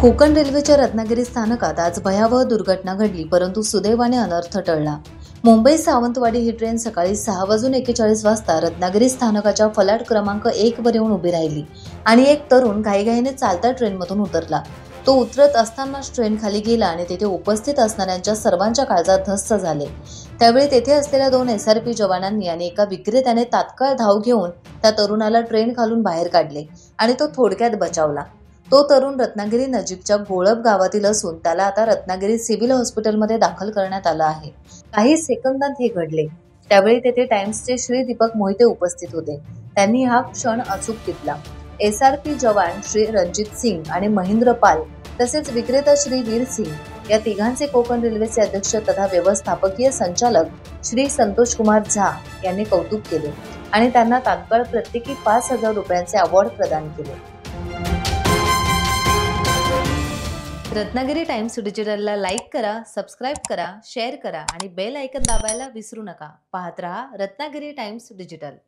कोकण रेल्वेच्या रत्नागिरी स्थानकात आज भयावह दुर्घटना घडली, परंतु सुदैवाने अनर्थ टळला। मुंबई सावंतवाडी ही ट्रेन सकाळी 6:41 वाजता रत्नागिरी स्थानकाच्या फलाट क्रमांक 1 वर येऊन उभी राहिली आणि एक तरुण घाईघाईने चालता ट्रेनमधून उतरला। तो उतरत असतानाच ट्रेन खाली गेला आणि तेथे उपस्थित असणाऱ्यांच्या सर्वांच्या काळजात धस्स झाले। त्यावेळी तेथे असलेल्या 2 SRP जवानांनी आणि एका विक्रेत्याने तात्काळ धाव घेऊन त्या तरुणाला ट्रेन खालून बाहेर काढले आणि तो थोडक्यात बचावला। तो तरुण रत्नागिरी नजीकच्या गोळप गावातील असून त्याला आता रत्नागिरी सिव्हिल हॉस्पिटलमध्ये दाखल करण्यात आलं आहे। काही सेकंदात हे घडले। त्यावेळी तेथे टाइम्सचे श्री दीपक मोहिते उपस्थित होते। त्यांनी हा क्षण अचूक टिपला। SRP जवान श्री रणजित सिंग आणि महेंद्र पाल तसेच विक्रेता श्री वीर सिंग या तिघांचे कोकण रेल्वेचे अध्यक्ष तथा व्यवस्थापकीय संचालक श्री संतोष कुमार झा यांनी कौतुक केले आणि त्यांना तात्काळ प्रत्येकी 5,000 रुपयांचे अवॉर्ड प्रदान केले। रत्नागिरी टाइम्स डिजिटलला लाईक करा, सबस्क्राईब करा, शेअर करा आणि बेल आयकॉन दाबायला विसरू नका। पाहत रहा रत्नागिरी टाइम्स डिजिटल।